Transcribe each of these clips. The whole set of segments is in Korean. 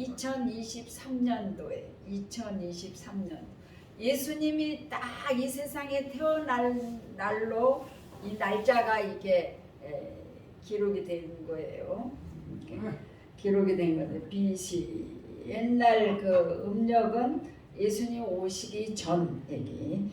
2023년도에 2023년 예수님이 딱 이 세상에 태어날 날로 이 날짜가 이게 기록이 된 거예요. 기록이 된 거예요. BC 옛날 그 음력은 예수님 오시기 전 얘기.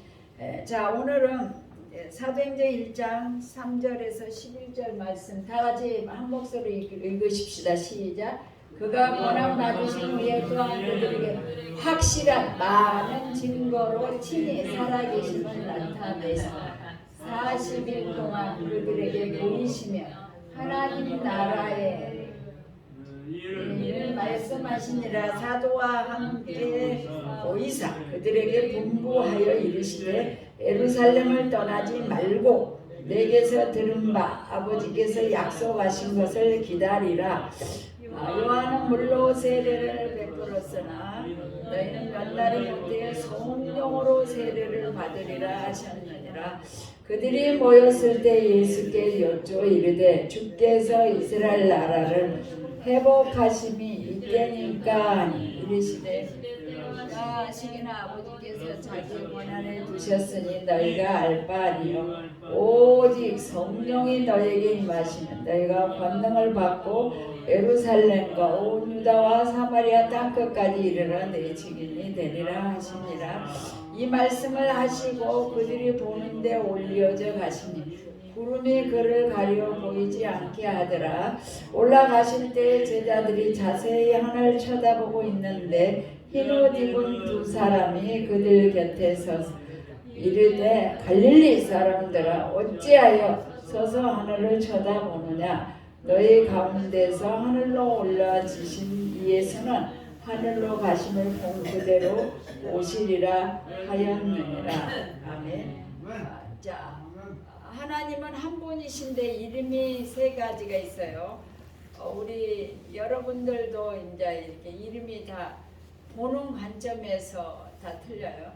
자, 오늘은 사도행전 1장 3절에서 11절 말씀 다 같이 한 목소리로 읽으십시다. 시작. 그가 고난 받으신 후에 또한 그들에게 확실한 많은 증거로 친히 살아계심을 나타내사 40일 동안 그들에게 보이시며 하나님 나라의 일을 말씀하시니라. 사도와 함께 보이사 그들에게 분부하여 이르시되 예루살렘을 떠나지 말고 내게서 들은 바 아버지께서 약속하신 것을 기다리라. 요한은 물로 세례를 베풀었으나 너희는 몇 날이 못되어 성령으로 세례를 받으리라 하셨느니라. 그들이 모였을 때 예수께 여쭈어 이르되 주께서 이스라엘 나라를 회복하심이 이때니까 이르시되 자식이나 아버지께서 자기 권한에 두셨으니 너희가 알 바 아니요 오직 성령이 너희에게 임하시면 너희가 권능을 받고 예루살렘과 온 유다와 사마리아 땅끝까지 이르러 내 증인이 되리라 하시니라. 이 말씀을 하시고 그들이 보는데 올려져 가시니 구름이 그를 가려 보이지 않게 하더라. 올라가실 때 제자들이 자세히 하늘을 쳐다보고 있는데 흰 옷 입은 두 사람이 그들 곁에 서서 이르되 갈릴리 사람들아 어찌하여 서서 하늘을 쳐다보느냐. 너희 가운데서 하늘로 올라지신 예수는 하늘로 가심을 본 그대로 오시리라 하였느니라. 아멘. 자, 하나님은 한 분이신데 이름이 세 가지가 있어요. 우리 여러분들도 이제 이렇게 이름이 다 보는 관점에서 다 틀려요.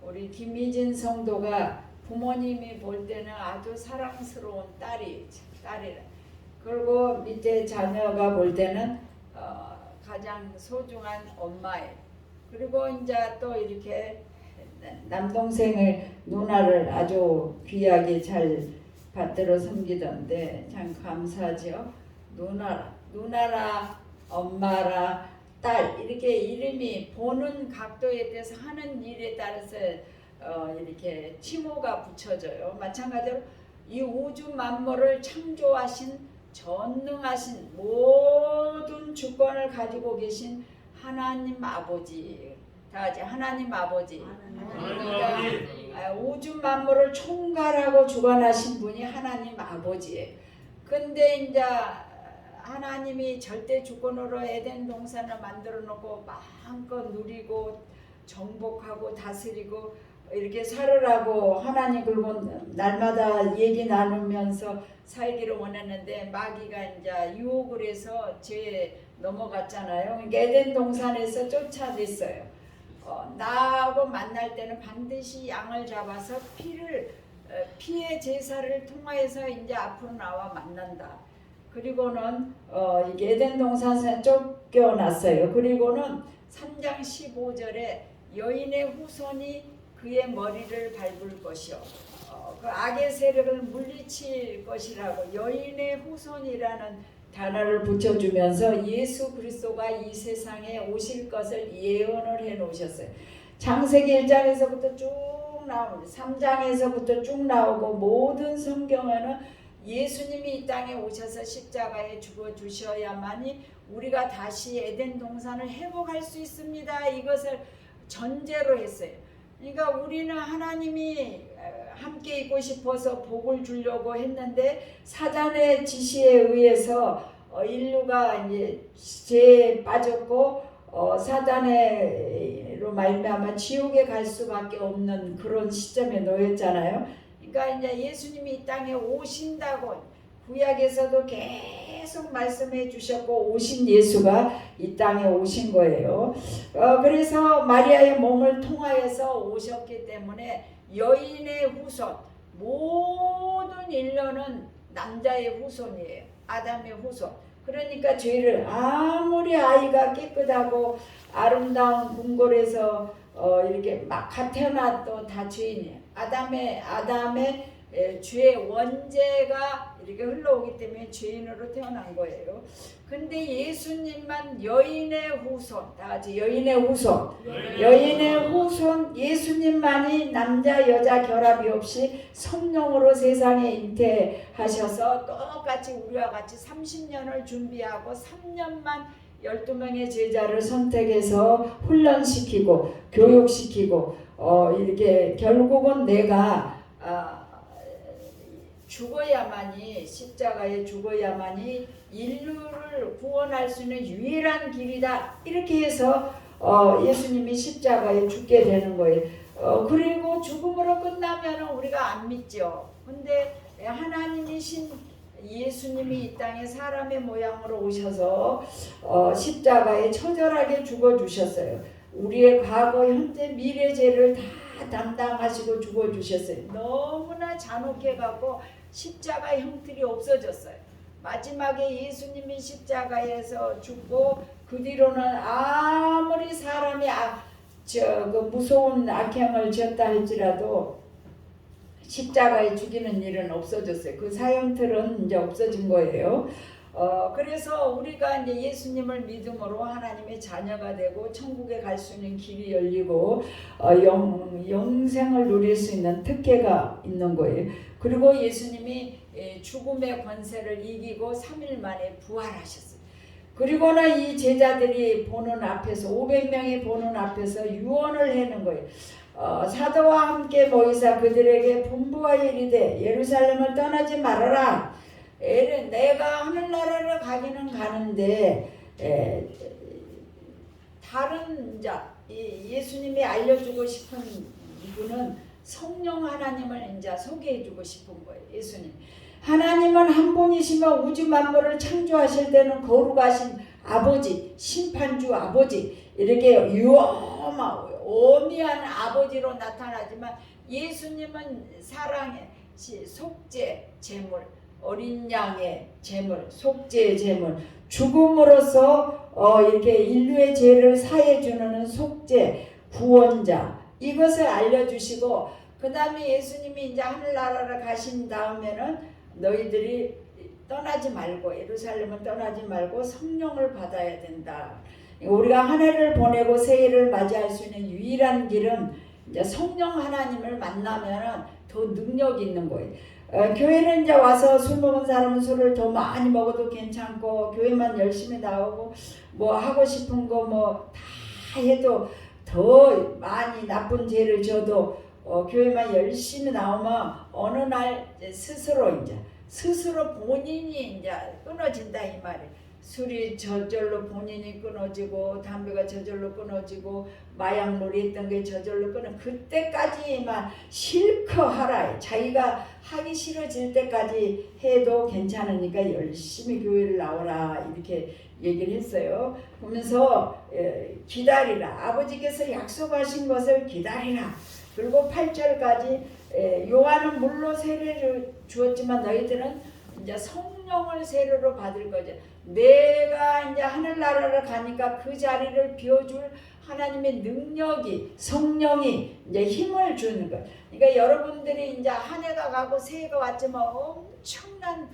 우리 김희진 성도가 부모님이 볼 때는 아주 사랑스러운 딸이라. 그리고 밑에 자녀가 볼 때는 가장 소중한 엄마예요. 그리고 이제 또 이렇게 남동생을 누나를 아주 귀하게 잘 받들어 섬기던데 참 감사하죠. 누나라 엄마라 딸 이렇게 이름이 보는 각도에 대해서 하는 일에 따라서 이렇게 칭호가 붙여져요. 마찬가지로 이 우주 만물을 창조하신 전능하신 모든 주권을 가지고 계신 하나님 아버지. 다 같이 하나님 아버지. 그러니까 우주 만물을 총괄하고 주관하신 분이 하나님 아버지예요. 근데 이제 하나님이 절대 주권으로 에덴 동산을 만들어 놓고 마음껏 누리고 정복하고 다스리고 이렇게 살으라고 하나님 그리고 날마다 얘기 나누면서 살기를 원했는데 마귀가 이제 유혹을 해서 죄에 넘어갔잖아요. 그러니까 에덴 동산에서 쫓아냈어요. 나하고 만날 때는 반드시 양을 잡아서 피의 제사를 통하여서 이제 앞으로 나와 만난다. 그리고는 이게 에덴 동산에서 쫓겨났어요. 그리고는 3장 15절에 여인의 후손이 그의 머리를 밟을 것이요 그 악의 세력을 물리칠 것이라고 여인의 후손이라는 단어를 붙여주면서 예수 그리스도가 이 세상에 오실 것을 예언을 해놓으셨어요. 창세기 1장에서부터 쭉 나오고 3장에서부터 쭉 나오고 모든 성경에는 예수님이 이 땅에 오셔서 십자가에 죽어주셔야만이 우리가 다시 에덴 동산을 회복할 수 있습니다. 이것을 전제로 했어요. 그러니까 우리는 하나님이 함께 있고 싶어서 복을 주려고 했는데 사단의 지시에 의해서 인류가 이제 죄에 빠졌고 사단으로 말미암아 지옥에 갈 수밖에 없는 그런 시점에 놓였잖아요. 그러니까 이제 예수님이 이 땅에 오신다고 구약에서도 계속 말씀해 주셨고 오신 예수가 이 땅에 오신 거예요. 그래서 마리아의 몸을 통하여서 오셨기 때문에 여인의 후손 모든 인류는 남자의 후손이에요. 아담의 후손. 그러니까 죄를 아무리 아이가 깨끗하고 아름다운 궁궐에서 이렇게 막 태어나도 다 죄인이에요. 아담의 죄의 원죄가 이렇게 흘러오기 때문에 죄인으로 태어난 거예요. 근데 예수님만 여인의 후손, 다 같이 여인의 후손 예수님만이 남자 여자 결합이 없이 성령으로 세상에 잉태하셔서 똑같이 우리와 같이 30년을 준비하고 3년만 12명의 제자를 선택해서 훈련시키고 교육시키고 이렇게 결국은 내가 죽어야만이, 십자가에 죽어야만이 인류를 구원할 수 있는 유일한 길이다, 이렇게 해서 예수님이 십자가에 죽게 되는 거예요. 그리고 죽음으로 끝나면 우리가 안 믿죠. 근데 하나님이신 예수님이 이 땅에 사람의 모양으로 오셔서 십자가에 처절하게 죽어주셨어요. 우리의 과거, 현재, 미래 죄를 다 담당하시고 죽어주셨어요. 너무나 잔혹해갖고 십자가 형틀이 없어졌어요. 마지막에 예수님이 십자가에서 죽고 그 뒤로는 아무리 사람이 그 무서운 악행을 지었다 할지라도 십자가에 죽이는 일은 없어졌어요. 그 사형틀은 이제 없어진 거예요. 그래서 우리가 이제 예수님을 믿음으로 하나님의 자녀가 되고 천국에 갈 수 있는 길이 열리고 영생을 누릴 수 있는 특혜가 있는 거예요. 그리고 예수님이 죽음의 권세를 이기고 3일 만에 부활하셨어요. 그리고는 이 제자들이 보는 앞에서 500명이 보는 앞에서 유언을 하는 거예요. 사도와 함께 모이사 그들에게 분부하여 이르되 예루살렘을 떠나지 말아라. 내가 하늘나라를 가기는 가는데 다른 자 예수님이 알려주고 싶은 이분은 성령 하나님을 이제 소개해주고 싶은 거예요. 예수님 하나님은 한 분이시며 우주 만물을 창조하실 때는 거룩하신 아버지, 심판주 아버지, 이렇게 오미한 아버지로 나타나지만 예수님은 사랑의 속죄 제물, 어린 양의 제물, 속죄의 제물, 죽음으로써 이렇게 인류의 죄를 사해주는 속죄, 구원자, 이것을 알려주시고, 그 다음에 예수님이 이제 하늘나라를 가신 다음에는 너희들이 떠나지 말고, 예루살렘은 떠나지 말고 성령을 받아야 된다. 우리가 한 해를 보내고 새해를 맞이할 수 있는 유일한 길은 이제 성령 하나님을 만나면 더 능력이 있는 거예요. 교회는 이제 와서 술 먹은 사람은 술을 더 많이 먹어도 괜찮고, 교회만 열심히 나오고 뭐 하고 싶은 거 뭐 다 해도 더 많이 나쁜 죄를 져도 교회만 열심히 나오면 어느 날 스스로 본인이 이제 끊어진다 이 말이에요. 술이 저절로 본인이 끊어지고, 담배가 저절로 끊어지고, 마약놀이 했던 게 저절로 그때까지만 실컷 하라. 자기가 하기 싫어질 때까지 해도 괜찮으니까 열심히 교회를 나오라, 이렇게 얘기를 했어요. 그러면서 기다리라. 아버지께서 약속하신 것을 기다리라. 그리고 8절까지 요한은 물로 세례를 주었지만 너희들은 이제 성령을 세례로 받을 거죠. 내가 이제 하늘나라를 가니까 그 자리를 비워줄 하나님의 능력이, 성령이 이제 힘을 주는 거예요. 그러니까 여러분들이 이제 한 해가 가고 새해가 왔지만 엄청난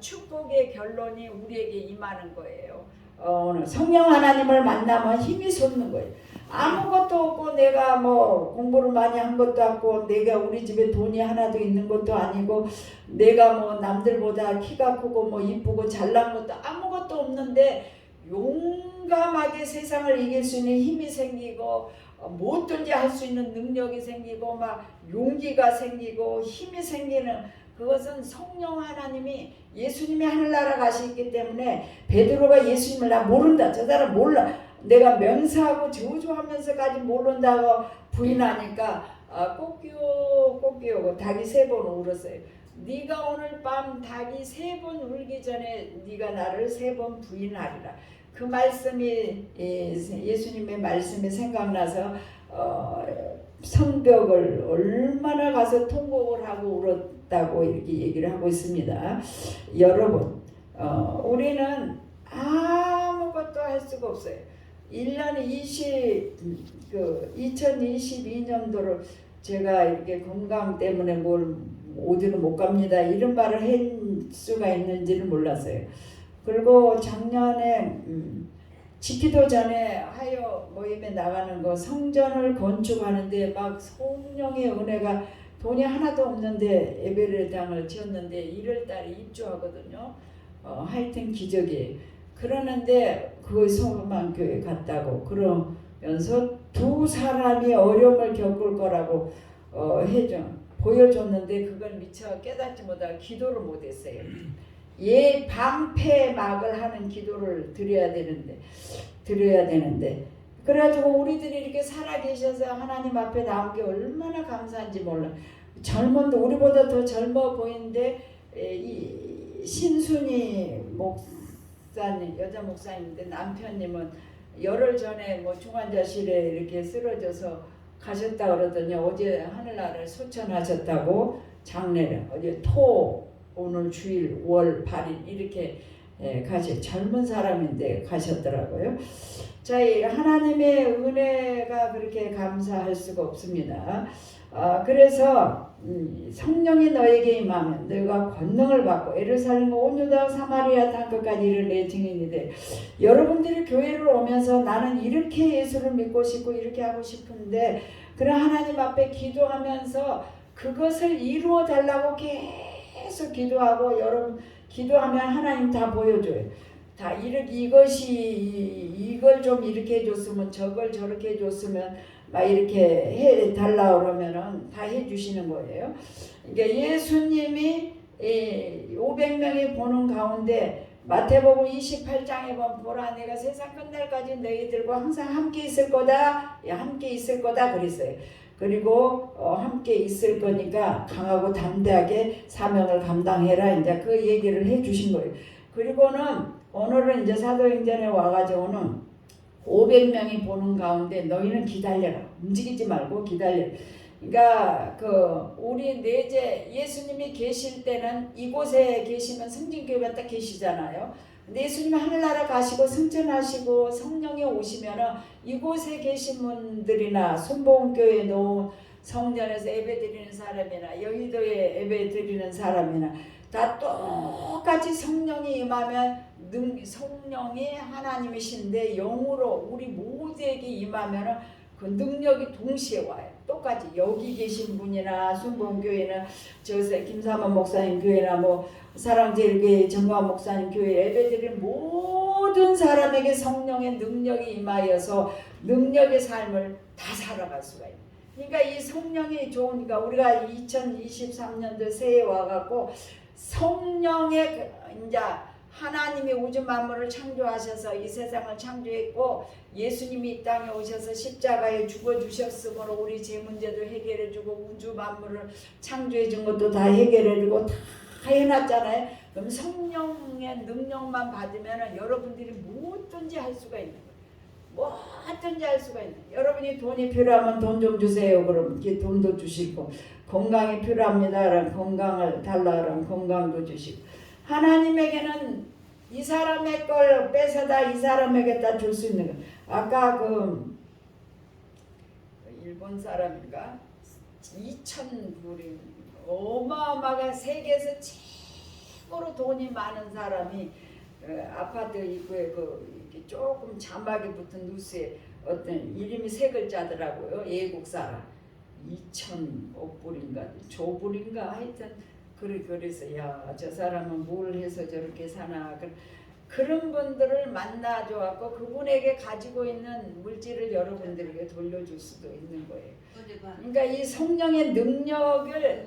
축복의 결론이 우리에게 임하는 거예요. 오늘 성령 하나님을 만나면 힘이 솟는 거예요. 아무것도 없고 내가 뭐 공부를 많이 한 것도 없고 내가 우리 집에 돈이 하나도 있는 것도 아니고 내가 뭐 남들보다 키가 크고 뭐 이쁘고 잘난 것도 아무것도 없는데 용감하게 세상을 이길 수 있는 힘이 생기고 뭐든지 할 수 있는 능력이 생기고 막 용기가 생기고 힘이 생기는, 그것은 성령 하나님이, 예수님이 하늘나라 가시기 때문에 베드로가 예수님을 나 모른다, 저 사람 몰라, 내가 명사하고 저주하면서까지 모른다고 부인하니까 꼬끼고 닭이 3번 울었어요. 네가 오늘 밤 닭이 3번 울기 전에 네가 나를 3번 부인하리라. 그 말씀이 예수님의 말씀이 생각나서 성벽을 얼마나 가서 통곡을 하고 울었다고 이렇게 얘기를 하고 있습니다. 여러분, 우리는 아무것도 할 수가 없어요. 1년에 2022년도를 제가 이렇게 건강 때문에 어디로 못 갑니다 이런 말을 할 수가 있는지를 몰랐어요. 그리고 작년에 지키도 전에 하여 모임에 나가는 거 성전을 건축하는데 막 성령의 은혜가 돈이 하나도 없는데 예배당을 지었는데 1월달에 입주하거든요. 하여튼 기적이에요. 그러는데 그 소그만 교회 갔다고 그러면서 두 사람이 어려움을 겪을 거라고 보여줬는데 그걸 미처 깨닫지 못하고 기도를 못했어요. 방패막을 하는 기도를 드려야 되는데 그래가지고 우리들이 이렇게 살아계셔서 하나님 앞에 나온 게 얼마나 감사한지 몰라. 우리보다 더 젊어 보이는데 이 신순이 목사님, 여자 목사님인데 남편님은 열흘 전에 중환자실에 이렇게 쓰러져서 가셨다 그러더니 어제 하늘나라를 소천하셨다고 장례를 어제 오늘 주일 월 발인 이렇게 젊은 사람인데 가셨더라고요. 자, 하나님의 은혜가 그렇게 감사할 수가 없습니다. 그래서 성령이 너에게 임하면 너희가 권능을 받고 예루살렘 온 유다 사마리아 땅끝까지 이를 내 증인이 돼. 여러분들이 교회를 오면서 나는 이렇게 예수를 믿고 싶고 이렇게 하고 싶은데 그런 하나님 앞에 기도하면서 그것을 이루어 달라고 계속 기도하고 여러분 기도하면 하나님 다 보여줘요. 다 이걸 좀 이렇게 해줬으면 저걸 저렇게 해줬으면 막 이렇게 해달라 그러면은 다 해주시는 거예요. 그러니까 예수님이 500명이 보는 가운데 마태복음 28장에 보면 보라 내가 세상 끝날까지 너희들과 항상 함께 있을 거다. 함께 있을 거다 그랬어요. 그리고 함께 있을 거니까 강하고 담대하게 사명을 감당해라. 이제 그 얘기를 해주신 거예요. 그리고는 오늘은 이제 사도행전에 와가지고는 500명이 보는 가운데 너희는 기다려라. 움직이지 말고 기다려. 그러니까 우리 내재 예수님이 계실 때는 이곳에 계시면 성진교회만 딱 계시잖아요. 근데 예수님이 하늘나라 가시고 승천하시고 성령이 오시면은 이곳에 계신 분들이나 순복음교회에 놓은 성전에서 예배드리는 사람이나 여의도에 예배드리는 사람이나 다 똑같이 성령이 임하면 성령이 하나님이신데 영으로 우리 모두에게 임하면은 그 능력이 동시에 와요. 똑같이 여기 계신 분이나 순복음교회나 김사만 목사님 교회나 사랑제일교회 정광 목사님 교회 예배드리는 모든 사람에게 성령의 능력이 임하여서 능력의 삶을 다 살아갈 수가 있어요. 그러니까 이 성령이 좋으니까 우리가 2023년도 새해 와갖고 성령의 이제 하나님이 우주 만물을 창조하셔서 이 세상을 창조했고 예수님이 이 땅에 오셔서 십자가에 죽어주셨으므로 우리 제 문제도 해결해주고 우주 만물을 창조해준 것도 다 해결해주고 다 해놨잖아요. 그럼 성령의 능력만 받으면 여러분들이 뭐든지 할 수가 있는 거예요. 뭐든지 할 수가 있는 거예요. 여러분이 돈이 필요하면 돈 좀 주세요. 그럼 이렇게 돈도 주시고 건강이 필요합니다. 그럼 건강을 달라 그러면 건강도 주시고 하나님에게는 이 사람의 걸 뺏어다 이 사람에게다 줄 수 있는 거. 아까 일본 사람인가 2,000불이 어마어마하게 세계에서 최고로 돈이 많은 사람이 아파트 입구에 이렇게 조금 자막이 붙은 뉴스에 어떤 이름이 세 글자더라고요. 외국 사람 2,000억 불인가 조불인가 하여튼 그래서 저 사람은 뭘 해서 저렇게 사나 그런 분들을 만나줘갖고 그분에게 가지고 있는 물질을 여러분들에게 돌려줄 수도 있는 거예요. 그러니까 이 성령의 능력을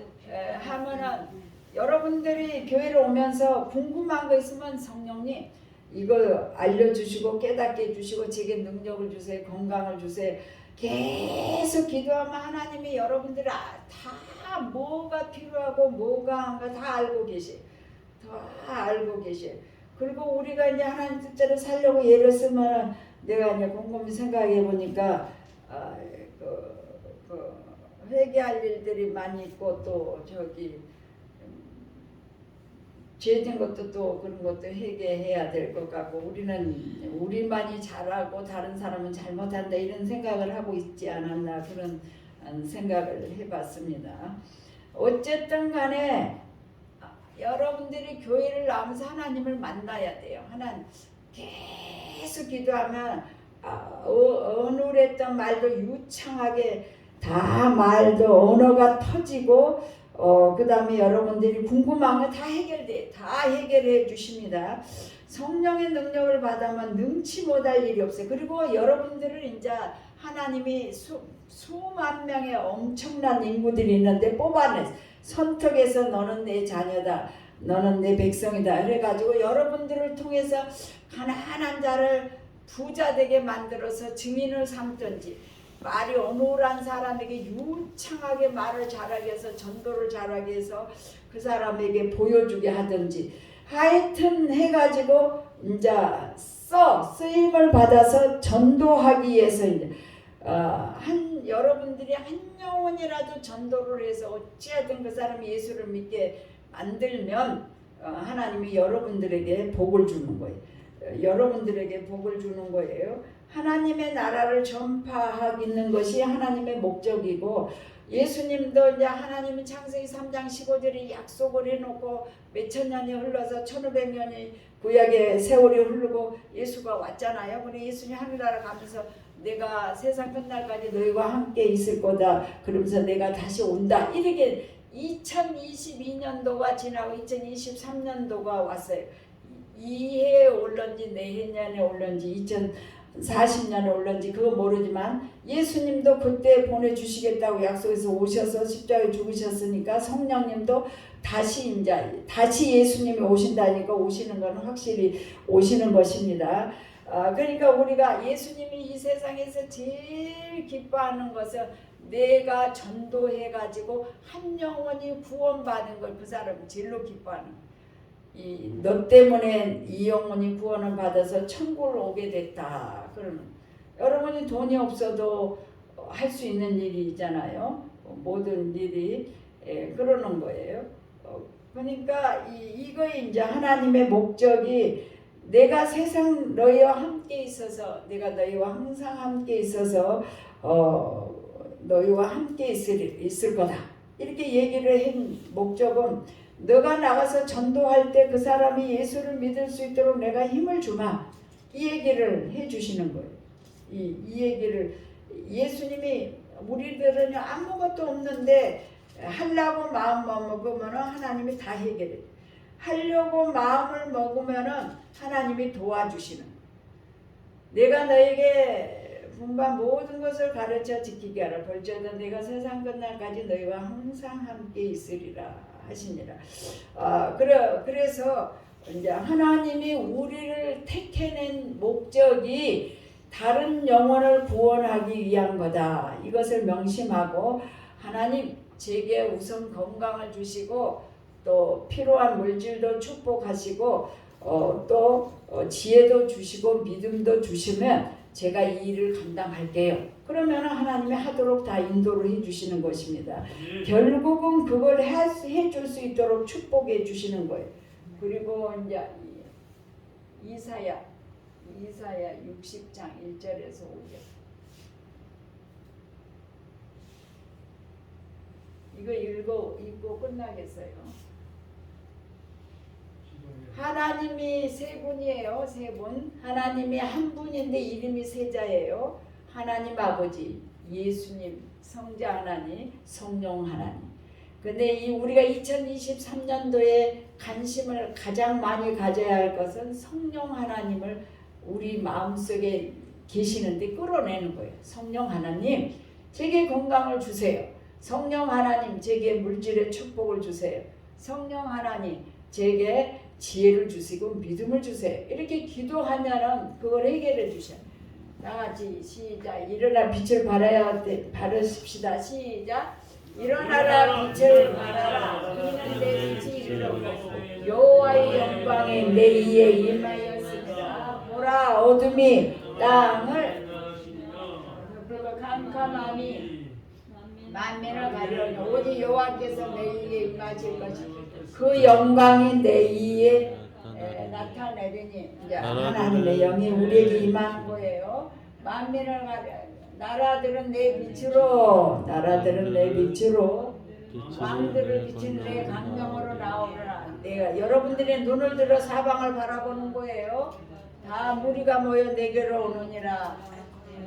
하면은 여러분들이 교회를 오면서 궁금한 거 있으면 성령님 이거 알려주시고 깨닫게 해주시고 제게 능력을 주세요. 건강을 주세요. 계속 기도하면 하나님이 여러분들을 다 뭐가 필요하고 뭐가 한가 다 알고 계셔요. 다 알고 계셔요. 그리고 우리가 이제 하나님 뜻대로 살려고 예를 쓰면 내가 이제 곰곰이 생각해 보니까 회개할 일들이 많이 있고 또 죄진 것도 또 그런 것도 회개해야 될 것 같고 우리는 우리만이 잘하고 다른 사람은 잘못한다 이런 생각을 하고 있지 않았나 그런 생각을 해봤습니다. 어쨌든 간에 여러분들이 교회를 나오면서 하나님을 만나야 돼요. 하나님 계속 기도하면 어눌했던 말도 유창하게 다 말도 언어가 터지고 그 다음에 여러분들이 궁금한 거 다 해결돼. 다 해결해 주십니다. 성령의 능력을 받으면 능치 못할 일이 없어요. 그리고 여러분들을 이제 하나님이 수만 명의 엄청난 인구들이 있는데 뽑아내 선택해서 너는 내 자녀다. 너는 내 백성이다. 그래가지고 여러분들을 통해서 가난한 자를 부자 되게 만들어서 증인을 삼든지 말이 어눌한 사람에게 유창하게 말을 잘하게 해서 전도를 잘하게 해서 그 사람에게 보여주게 하든지 하여튼 해가지고 이제 쓰임을 받아서 전도하기 위해서 이제 여러분들이 한 영혼이라도 전도를 해서 어찌하든 그 사람이 예수를 믿게 만들면 하나님이 여러분들에게 복을 주는 거예요. 여러분들에게 복을 주는 거예요. 하나님의 나라를 전파하는 것이 하나님의 목적이고 예수님도 이제 하나님이 창세기 3장 15절에 약속을 해놓고 몇천 년이 흘러서 1500년이 구약의 세월이 흐르고 예수가 왔잖아요. 그래 예수님 하늘나라 가면서 내가 세상 끝날까지 너희와 함께 있을 거다. 그러면서 내가 다시 온다. 이렇게 2022년도가 지나고 2023년도가 왔어요. 이해에 올런지 내년에 올런지 2040년에 올런지 그거 모르지만 예수님도 그때 보내주시겠다고 약속해서 오셔서 십자가에 죽으셨으니까 성령님도 다시 예수님이 오신다니까 오시는 건 확실히 오시는 것입니다. 그러니까 우리가 예수님이 이 세상에서 제일 기뻐하는 것은 내가 전도해가지고 한 영혼이 구원받은 걸 그 사람이 제일로 기뻐하는 거예요. 너 때문에 이 영혼이 구원을 받아서 천국을 오게 됐다. 그러는 여러분이 돈이 없어도 할 수 있는 일이잖아요. 모든 일이 그러는 거예요. 그러니까 이거 이제 하나님의 목적이 내가 세상 너희와 함께 있어서 내가 너희와 항상 함께 있어서 너희와 함께 있을 거다. 이렇게 얘기를 한 목적은 너가 나가서 전도할 때 그 사람이 예수를 믿을 수 있도록 내가 힘을 주마. 이 얘기를 해주시는 거예요. 이 얘기를 예수님이 우리들은 아무것도 없는데 하려고 마음 먹으면 하나님이 다 해결해. 하려고 마음을 먹으면 하나님이 도와주시는 거예요. 내가 너에게 분반 모든 것을 가르쳐 지키게 하라. 벌저는 내가 세상 끝날까지 너희와 항상 함께 있으리라 하시니라. 그래서 이제 하나님이 우리를 택해낸 목적이 다른 영혼을 구원하기 위한 거다. 이것을 명심하고 하나님 제게 우선 건강을 주시고 또 필요한 물질도 축복하시고 또 지혜도 주시고 믿음도 주시면 제가 이 일을 감당할게요. 그러면 하나님이 하도록 다 인도를 해주시는 것입니다. 결국은 그걸 해줄 수 있도록 축복해 주시는 거예요. 그리고 이제 이사야 60장 1절에서 5절 이거 읽고 끝나겠어요. 하나님이 세 분이에요. 세 분. 하나님이 한 분인데 이름이 세자예요. 하나님 아버지, 예수님, 성자 하나님, 성령 하나님. 근데 우리가 2023년도에 관심을 가장 많이 가져야 할 것은 성령 하나님을 우리 마음속에 계시는데 끌어내는 거예요. 성령 하나님, 제게 건강을 주세요. 성령 하나님, 제게 물질의 축복을 주세요. 성령 하나님, 제게 지혜를 주시고 믿음을 주세요. 이렇게 기도하면은 그걸 해결해 주셔요. 다같이 시작. 일어나 빛을 발하십시다. 시작. 일어나라 빛을 발하라. 이는 내 빛이 이르렀고 여호와의 영광이 내 위에 임하였습니다. 보라 어둠이 땅을 캄캄함이 만민을 가리려니 오직 여호와께서 내 위에 임하실 것이다. 그 영광이 내 위에 나타내리니 이제 하나님의 영이 우리에게 임한 거예요. 만민을 가려 나라들은 내 빛으로 왕들을 비친 내 강명으로 나오느라. 내가 여러분들의 눈을 들어 사방을 바라보는 거예요. 다 무리가 모여 내게로 오느니라.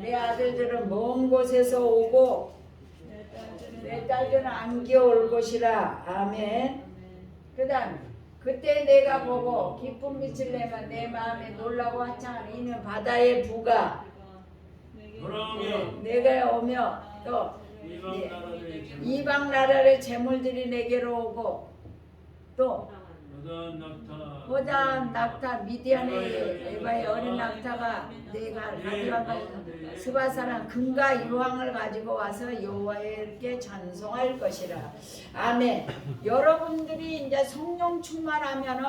내 아들들은 먼 곳에서 오고 내 딸들은 안겨올 것이라. 아멘. 그 다음 그때 내가 보고 기쁜 빛을 내면 내 마음에 놀라고 화창하니 이는 바다의 부가 내가 오며 또 이방 나라의 재물들이 내게로 오고 또 호단 낙타 미디안의 에바의 어린 낙타가 내가 가져간 스바 사람 금과 유황을 가지고 와서 여호와께 찬송할 것이라. 아멘. 여러분들이 이제 성령 충만하면은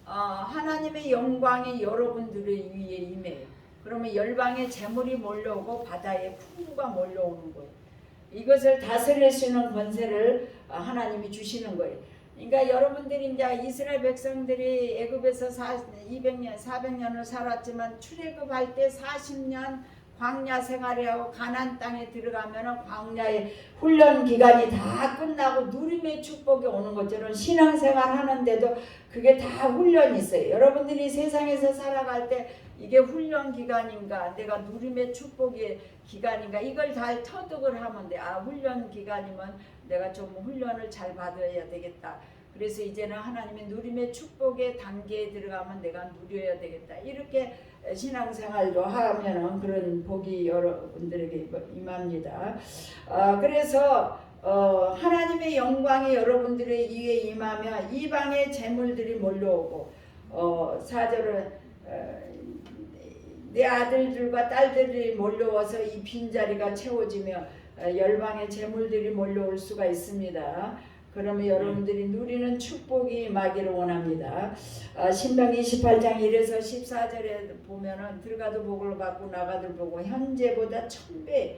하나님의 영광이 여러분들의 위에 임해요. 그러면 열방의 재물이 몰려오고 바다의 풍부가 몰려오는 거예요. 이것을 다스릴 수 있는 권세를 하나님이 주시는 거예요. 그러니까 여러분들이 이제 이스라엘 백성들이 애굽에서 200년, 400년을 살았지만 출애굽할 때 40년 광야 생활을 하고 가나안 땅에 들어가면은 광야의 훈련 기간이 다 끝나고 누림의 축복이 오는 것처럼 신앙생활 하는데도 그게 다 훈련이 있어요. 여러분들이 세상에서 살아갈 때 이게 훈련 기간인가, 내가 누림의 축복의 기간인가, 이걸 잘 터득을 하면 돼. 아, 훈련 기간이면 내가 좀 훈련을 잘 받아야 되겠다. 그래서 이제는 하나님의 누림의 축복의 단계에 들어가면 내가 누려야 되겠다. 이렇게 신앙생활도 하면은 그런 복이 여러분들에게 임합니다. 그래서 하나님의 영광이 여러분들의 위에 임하면 이방의 재물들이 몰려오고 4절은 내 아들들과 딸들이 몰려와서 이 빈자리가 채워지며 열방의 재물들이 몰려올 수가 있습니다. 그러면 여러분들이 누리는 축복이 임하기를 원합니다. 신명기 28장 1에서 14절에 보면은 들어가도 복을 받고 나가도 복을 현재보다 1000배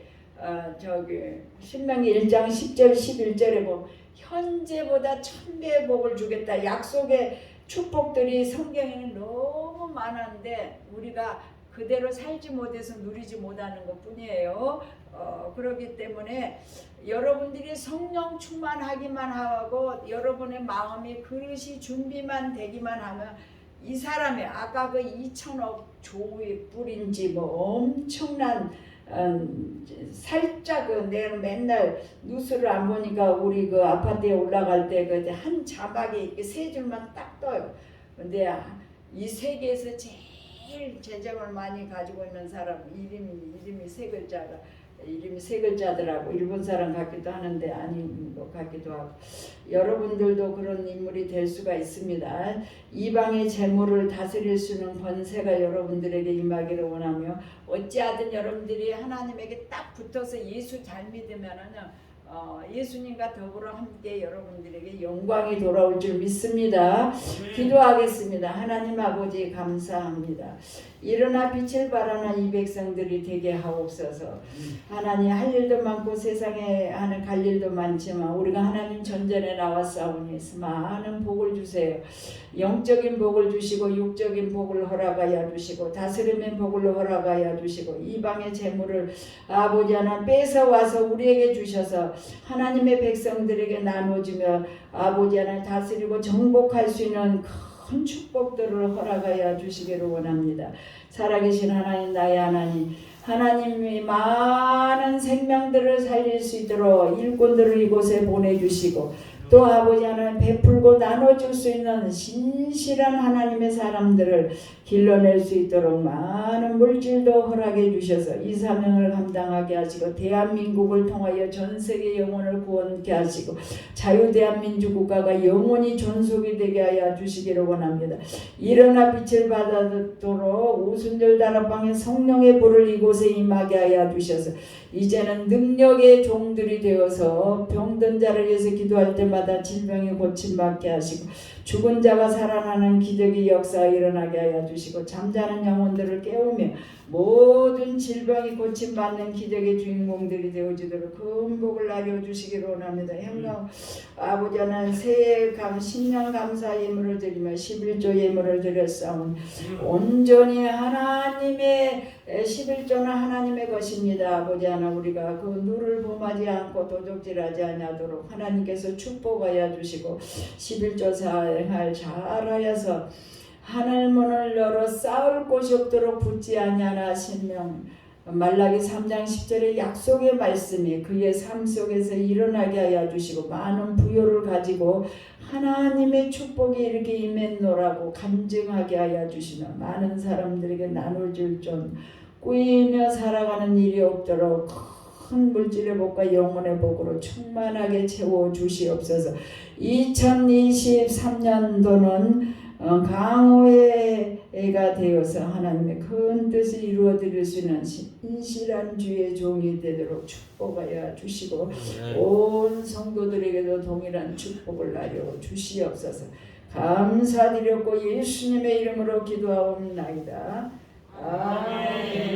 신명기 1장 10절 11절에 보면 현재보다 1000배의 복을 주겠다. 약속의 축복들이 성경에는 너무 많은데 우리가 그대로 살지 못해서 누리지 못하는 것 뿐이에요. 그렇기 때문에 여러분들이 성령 충만하기만 하고 여러분의 마음이 그릇이 준비만 되기만 하면 이 사람이 아까 그 2천억 조의 뿔인지 뭐 엄청난 살짝 내가 맨날 뉴스를 안 보니까 우리 그 아파트에 올라갈 때 그 한 자막에 이렇게 세 줄만 딱 떠요. 근데 이 세계에서 제일 재정을 많이 가지고 있는 사람 이름이 세 글자더라고. 일본 사람 같기도 하는데 아닌 것 같기도 하고. 여러분들도 그런 인물이 될 수가 있습니다. 이방의 재물을 다스릴 수 있는 권세가 여러분들에게 임하기를 원하며 어찌하든 여러분들이 하나님에게 딱 붙어서 예수 잘 믿으면은 예수님과 더불어 함께 여러분들에게 영광이 돌아올 줄 믿습니다. 기도하겠습니다. 하나님 아버지 감사합니다. 일어나 빛을 발하는 이 백성들이 되게 하옵소서. 하나님 할 일도 많고 세상에 하는 갈 일도 많지만 우리가 하나님 전전에 나왔사오니 많은 복을 주세요. 영적인 복을 주시고 육적인 복을 허락하여 주시고 다스림의 복을 허락하여 주시고 이방의 재물을 아버지 하나님 뺏어와서 우리에게 주셔서 하나님의 백성들에게 나눠주며 아버지 하나님 다스리고 정복할 수 있는 큰 축복들을 허락하여 주시기를 원합니다. 살아계신 하나님 나의 하나님 하나님이 많은 생명들을 살릴 수 있도록 일꾼들을 이곳에 보내주시고 또 아버지 하나님 베풀고 나눠줄 수 있는 신실한 하나님의 사람들을 길러낼 수 있도록 많은 물질도 허락해 주셔서 이 사명을 감당하게 하시고 대한민국을 통하여 전 세계 영혼을 구원케 하시고 자유대한민국 국가가 영원히 존속이 되게 하여 주시기를 원합니다. 일어나 빛을 받도록 오순절 다락방에 성령의 불을 이곳에 임하게 하여 주셔서 이제는 능력의 종들이 되어서 병든 자를 위해서 기도할 때마다 질병이 고침받게 하시고 죽은 자가 살아나는 기적의 역사가 일어나게 하여 주시고 잠자는 영혼들을 깨우며 모든 질병이 고침받는 기적의 주인공들이 되어주도록 큰 복을 나눠주시기를 원합니다. 행동 아버지 하나님 새해 신년 감사 예물을 드리며 11조 예물을 드렸사오니 온전히 하나님의 11조는 하나님의 것입니다. 아버지 하나님 우리가 그 누를 범하지 않고 도적질하지 아니하도록 하나님께서 축복하여 주시고 11조 사행할 잘하여서 하늘문을 열어 쌓을 곳이 없도록 붙지 아니하나 신명 말라기 3장 10절의 약속의 말씀이 그의 삶 속에서 일어나게 하여 주시고 많은 부요를 가지고 하나님의 축복이 이렇게 임했노라고 간증하게 하여 주시며 많은 사람들에게 나눠줄 좀 꾸이며 살아가는 일이 없도록 큰 물질의 복과 영혼의 복으로 충만하게 채워 주시옵소서. 2023년도는 강호의 애가 되어서 하나님의 큰 뜻을 이루어 드릴 수 있는 신실한 주의 종이 되도록 축복하여 주시고 온 성도들에게도 동일한 축복을 나려 주시옵소서. 감사드렸고 예수님의 이름으로 기도하옵나이다. 아멘.